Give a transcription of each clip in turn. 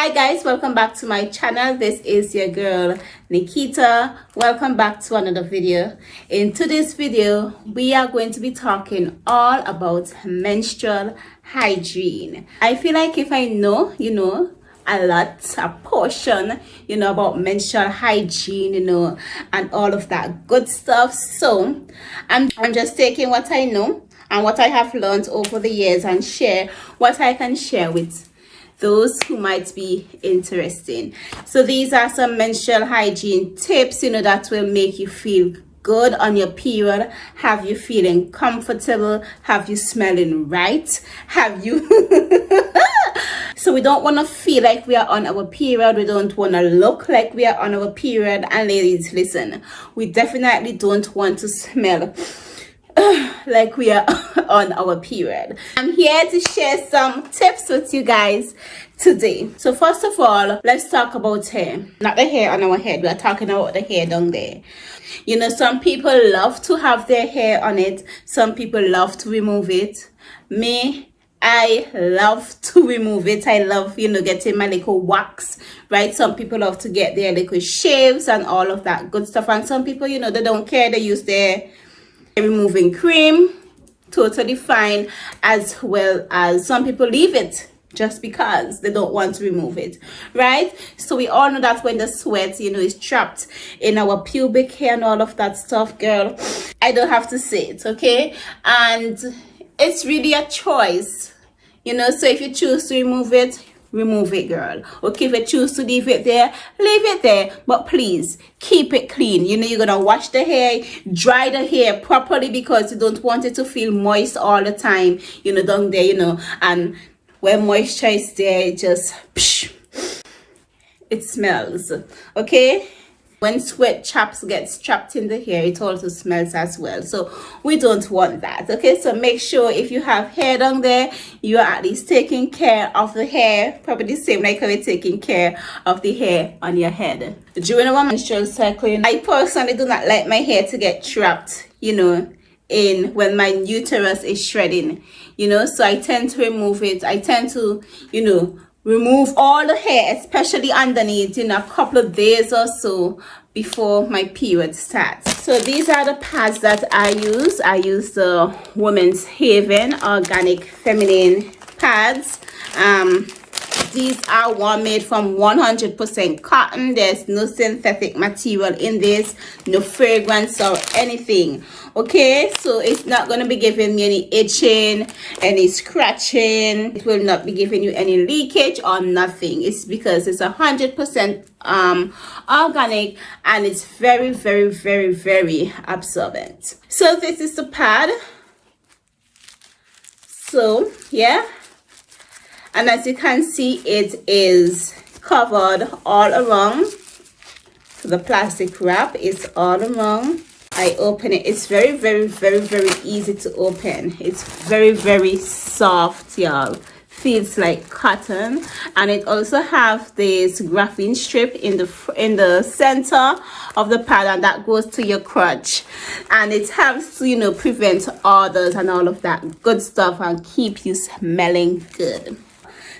Hi guys, welcome back to my channel. This is your girl Nikita. Welcome back to another video. In today's video, we are going to be talking all about menstrual hygiene. I feel like if I know, a portion, about menstrual hygiene, and all of that good stuff. So I'm just taking what I know and what I have learned over the years and share what I can share with those who might be interested. So these are some menstrual hygiene tips, that will make you feel good on your period, have you feeling comfortable, have you smelling right, have you so we don't want to feel like we are on our period, we don't want to look like we are on our period. And ladies, listen, we definitely don't want to smell like we are on our period. I'm here to share some tips with you guys today. So first of all, let's talk about hair. Not the hair on our head, we are talking about the hair down there. Some people love to have their hair on it, some people love to remove it. I love to remove it. I love, getting my little wax, right? Some people love to get their little shaves and all of that good stuff. And some people, they don't care. They use their removing cream, totally fine. As well as some people leave it just because they don't want to remove it, right? So we all know that when the sweat, is trapped in our pubic hair and all of that stuff, girl, I don't have to say it, okay? And it's really a choice, so if you choose to remove it, girl. Okay, if you choose to leave it there, leave it there. But please, keep it clean. You're going to wash the hair, dry the hair properly, because you don't want it to feel moist all the time, down there, and when moisture is there, it just, it smells, okay? When sweat gets trapped in the hair, it also smells as well. So we don't want that, okay? So make sure if you have hair down there, you are at least taking care of the hair, probably the same like how you're taking care of the hair on your head. During our menstrual cycle, I personally do not like my hair to get trapped, in when my uterus is shredding, so I tend to remove it. I tend to, remove all the hair, especially underneath, a couple of days or so before my period starts. So these are the pads that I use. I use the Women's Haven Organic Feminine pads. These are one made from 100% cotton. There's no synthetic material in this, no fragrance or anything. Okay, so it's not going to be giving me any itching, any scratching. It will not be giving you any leakage or nothing. It's because it's 100% organic, and it's very, very, very, very absorbent. So this is the pad. So yeah, and as you can see, it is covered all around. So the plastic wrap is all around. I open it. It's very, very, very, very easy to open. It's very, very soft, y'all. Feels like cotton. And it also have this graphene strip in the center of the pad, and that goes to your crotch, and it helps to prevent odors and all of that good stuff and keep you smelling good.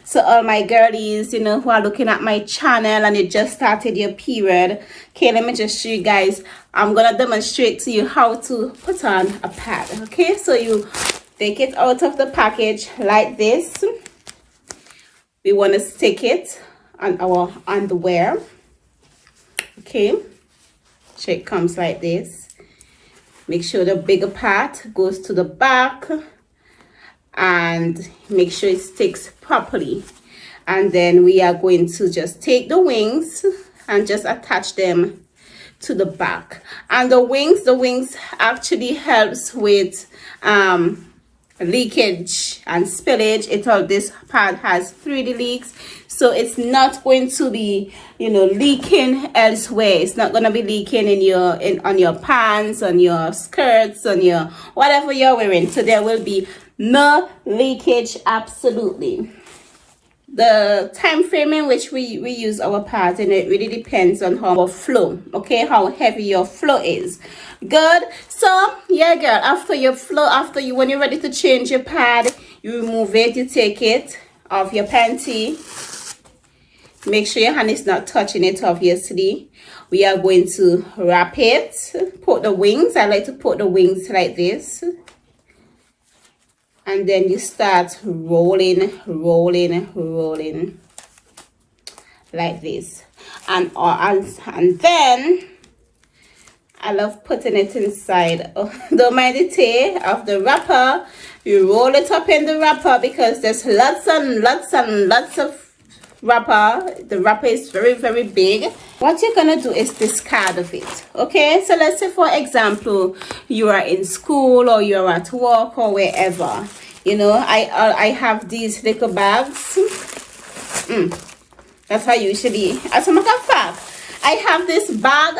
So all my girlies, who are looking at my channel and you just started your period, okay, let me just show you guys. I'm gonna demonstrate to you how to put on a pad. Okay, so you take it out of the package like this. We want to stick it on our underwear. Okay, so it comes like this. Make sure the bigger part goes to the back, and make sure it sticks properly. And then we are going to just take the wings and just attach them to the back. And the wings actually helps with leakage and spillage. This pad has 3D leaks, so it's not going to be leaking elsewhere. It's not going to be leaking on your pants, on your skirts, on your whatever you're wearing. So there will be no leakage, absolutely. The time frame in which we use our pads, and it really depends on how our flow, okay, how heavy your flow is. Good. So yeah, girl, after your flow, when you're ready to change your pad, you remove it, you take it off your panty, Make sure your hand is not touching it, obviously. We are going to wrap it. Put the wings. I like to put the wings like this. And then you start rolling like this. And then I love putting it inside. Don't mind the tail of the wrapper. You roll it up in the wrapper because there's lots of wrapper. The wrapper is very big. What you're gonna do is discard of it. Okay, so let's say for example you are in school or you're at work or wherever. You know, I have these little bags. That's how I usually, as a matter of fact, I have this bag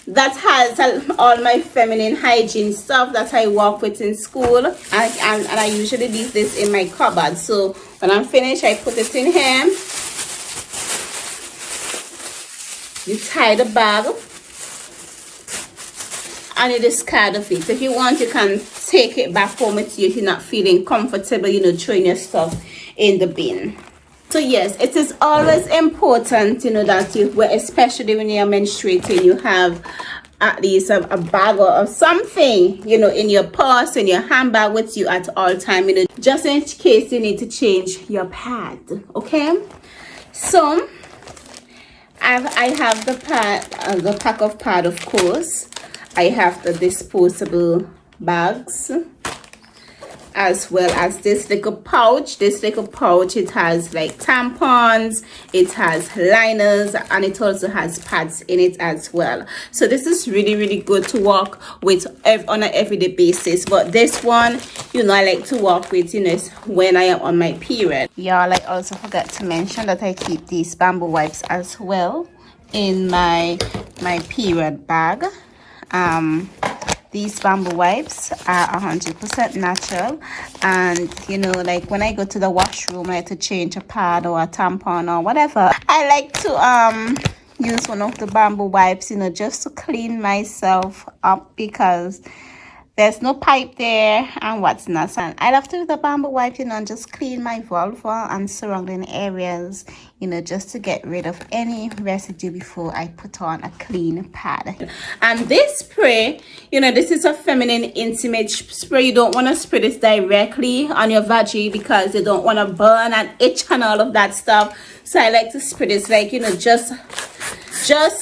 that has all my feminine hygiene stuff that I work with in school, and I usually leave this in my cupboard. So when I'm finished, I put it in here. You tie the bag and you discard of it. If you want, you can take it back home with you if you're not feeling comfortable, you know, throwing your stuff in the bin. So yes, it is always important, you know, that you, especially when you're menstruating, you have at least a bag or something, you know, in your purse, in your handbag with you at all time, you know, just in case you need to change your pad. Okay, so I have the pad, the pack of pad, of course. I have the disposable bags, as well as this little pouch. This little pouch, it has like tampons, it has liners, and it also has pads in it as well. So this is really good to work with on an everyday basis. But this one, you know, I like to work with, you know, when I am on my period. Y'all, I also forgot to mention that I keep these bamboo wipes as well in my period bag. These bamboo wipes are 100% natural, and you know, like when I go to the washroom, I have to change a pad or a tampon or whatever, I like to use one of the bamboo wipes, you know, just to clean myself up, because there's no pipe there and what's not. And I love to use the bamboo wipe, you know, and just clean my vulva and surrounding areas, you know, just to get rid of any residue before I put on a clean pad. And this spray, you know, this is a feminine intimate spray. You don't want to spray this directly on your vagina because you don't want to burn and itch and all of that stuff. So I like to spray this, like, you know, just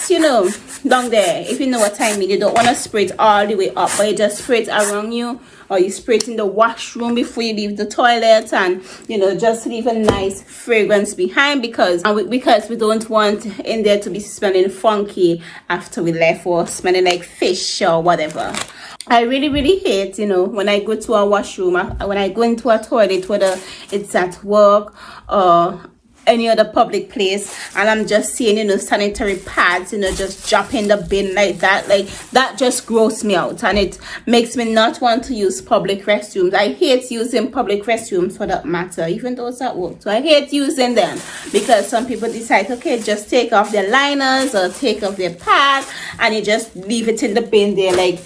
you know, down there, if you know what I mean. You don't want to spray it all the way up, but you just spray it around you, or you spray it in the washroom before you leave the toilet, and you know, just leave a nice fragrance behind, because we don't want in there to be smelling funky after we left, or smelling like fish or whatever. I really hate, you know, when I go to a washroom, when I go into a toilet, whether it's at work or any other public place, and I'm just seeing, you know, sanitary pads, you know, just drop in the bin like that just grosses me out, and it makes me not want to use public restrooms. I hate using public restrooms, for that matter, even those at work. So I hate using them because some people decide, okay, just take off their liners or take off their pad and you just leave it in the bin there. Like,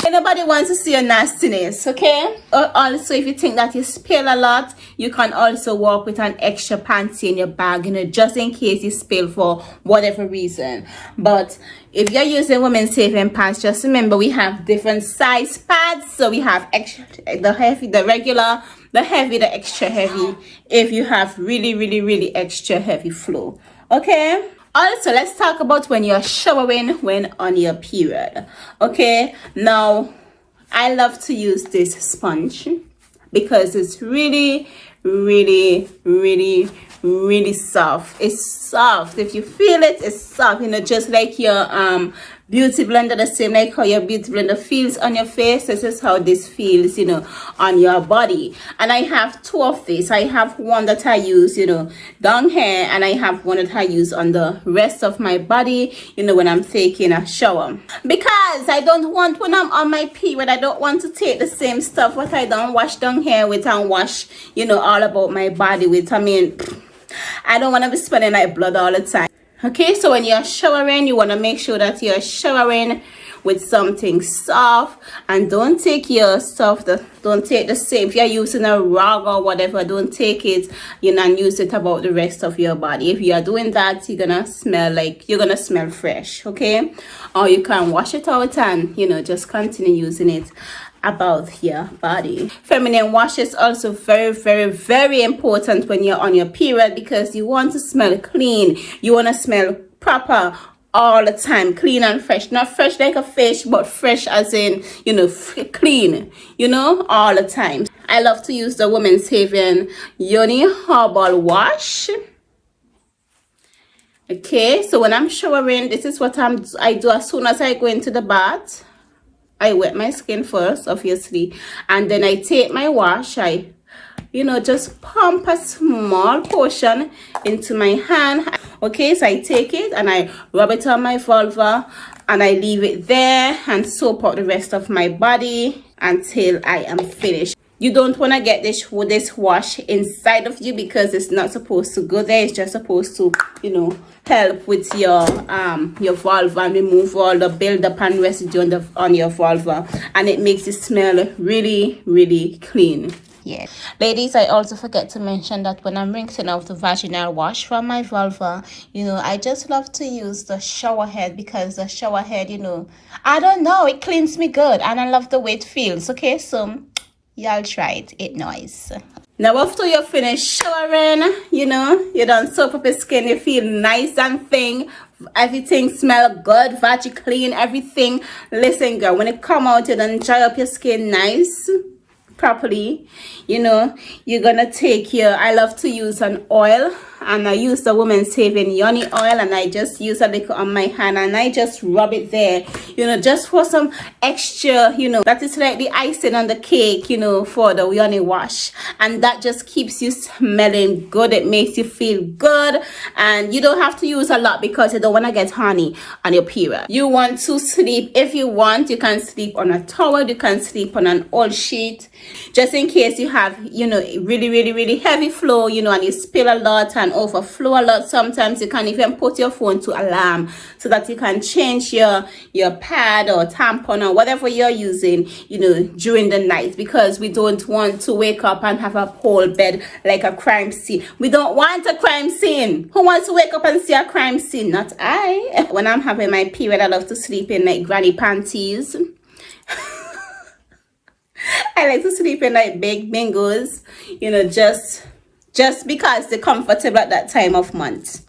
anybody wants to see your nastiness, okay? Also, if you think that you spill a lot, you can also work with an extra panty in your bag, you know, just in case you spill for whatever reason. But if you're using women's saving pads, just remember we have different size pads. So we have extra, the heavy, the regular, the heavy, the extra heavy, if you have really extra heavy flow, okay? Also, let's talk about when you're showering when on your period. Okay, now I love to use this sponge because it's really soft. It's soft. If you feel it, it's soft, you know, just like your beauty blender, the same like how your beauty blender feels on your face. This is how this feels, you know, on your body. And I have two of these. I have one that I use, you know, down here, and I have one that I use on the rest of my body, you know, when I'm taking a shower, because I don't want, when I'm on my period, I don't want to take the same stuff what I don't wash down here with and wash, you know, all about my body with. I mean, I don't want to be spending like blood all the time. Okay, so when you're showering, you want to make sure that you're showering with something soft, and don't take your stuff, don't take the same. If you're using a rag or whatever, don't take it, and use it about the rest of your body. If you are doing that, you're gonna smell fresh, okay? Or you can wash it out and just continue using it about your body. Feminine wash is also very, very, very important when you're on your period, because you want to smell clean, you want to smell proper all the time, clean and fresh. Not fresh like a fish, but fresh as in clean, all the time. I love to use the Women's Haven Yoni Herbal Wash. Okay, so when I'm showering, this is what I do. As soon as I go into the bath, I wet my skin first, obviously, and then I take my wash. I just pump a small portion into my hand. Okay, so I take it and I rub it on my vulva, and I leave it there and soap out the rest of my body until I am finished. You don't want to get this wash inside of you, because it's not supposed to go there. It's just supposed to help with your vulva and remove all the buildup and residue on your vulva, and it makes it smell really, really clean. Yeah, ladies, I also forget to mention that when I'm rinsing off the vaginal wash from my vulva, I just love to use the shower head, because the shower head, I don't know, it cleans me good, and I love the way it feels. Okay, so y'all try it nice. Now after you're finished showering, you done soap up your skin, you feel nice and thin, everything smell good, vagi clean, everything. Listen girl, when it come out, you done dry up your skin nice properly. You're gonna take I love to use an oil, and I use the Women's Haven Yoni oil, and I just use a little on my hand, and I just rub it there, just for some extra, that is like the icing on the cake, for the Yoni wash, and that just keeps you smelling good. It makes you feel good, and you don't have to use a lot, because you don't want to get honey on your period. You want to sleep, if you want, you can sleep on a towel, you can sleep on an old sheet, just in case you have really, really, really heavy flow, and you spill a lot and overflow a lot. Sometimes you can even put your phone to alarm, so that you can change your pad or tampon or whatever you're using during the night, because we don't want to wake up and have a whole bed like a crime scene. We don't want a crime scene. Who wants to wake up and see a crime scene? Not I. When I'm having my period, I love to sleep in like granny panties. I like to sleep in like big bingos, just because they're comfortable at that time of month.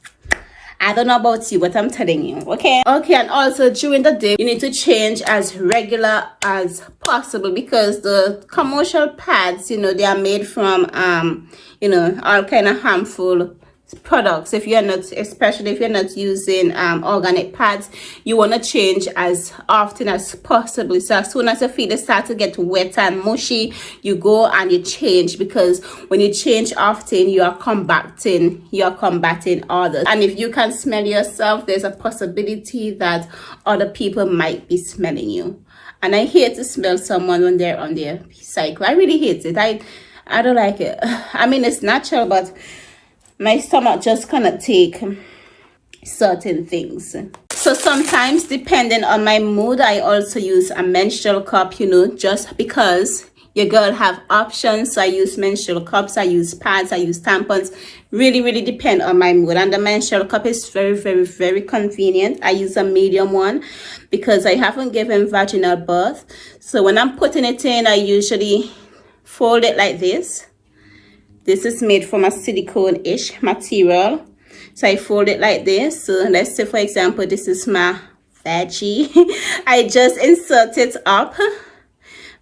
I don't know about you, but I'm telling you, okay? Okay, and also during the day, you need to change as regular as possible, because the commercial pads, they are made from, all kind of harmful products. If you're not, especially if you're not using organic pads, you want to change as often as possible. So as soon as you feel it start to get wet and mushy, you go and you change, because when you change often, you are combating others. And if you can smell yourself, there's a possibility that other people might be smelling you. And I hate to smell someone when they're on their cycle. I really hate it. I don't like it. I mean, it's natural, but my stomach just cannot take certain things. So sometimes, depending on my mood, I also use a menstrual cup, just because your girl have options. So I use menstrual cups, I use pads, I use tampons. Really, really depend on my mood. And the menstrual cup is very, very, very convenient. I use a medium one because I haven't given vaginal birth. So when I'm putting it in, I usually fold it like this. This is made from a silicone-ish material. So I fold it like this. So let's say, for example, this is my veggie. I just insert it up.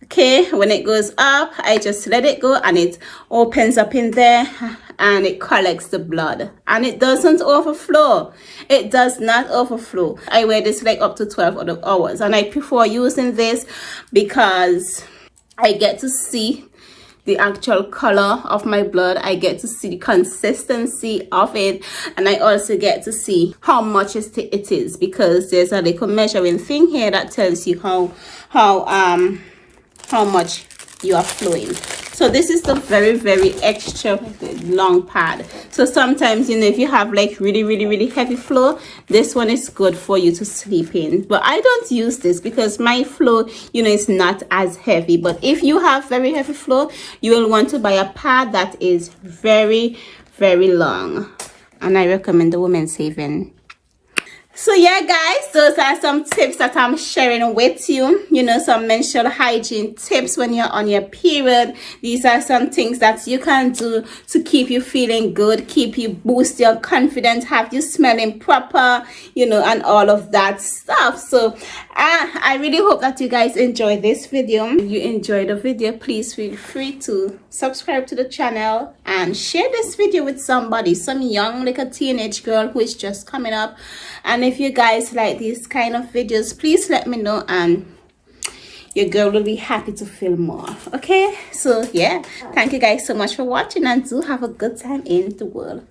Okay, when it goes up, I just let it go and it opens up in there and it collects the blood. And it doesn't overflow. It does not overflow. I wear this like up to 12 hours. And I prefer using this because I get to see the actual color of my blood. I get to see the consistency of it, and I also get to see how much it is, because there's a little measuring thing here that tells you how much you are flowing. So this is the very extra long pad. So sometimes, you know, if you have like really heavy flow, this one is good for you to sleep in. But I don't use this because my flow, you know, is not as heavy. But if you have very heavy flow, you will want to buy a pad that is very long, and I recommend the Women's Haven. So yeah guys, those are some tips that I'm sharing with you. You know, some menstrual hygiene tips when you're on your period. These are some things that you can do to keep you feeling good, keep you boost your confidence, have you smelling proper, you know, and all of that stuff. So I really hope that you guys enjoyed this video. If you enjoyed the video, please feel free to subscribe to the channel and share this video with somebody, some young like a teenage girl who is just coming up. And if you guys like these kind of videos, please let me know and your girl will be happy to film more. Okay, so yeah, thank you guys so much for watching, and do have a good time in the world.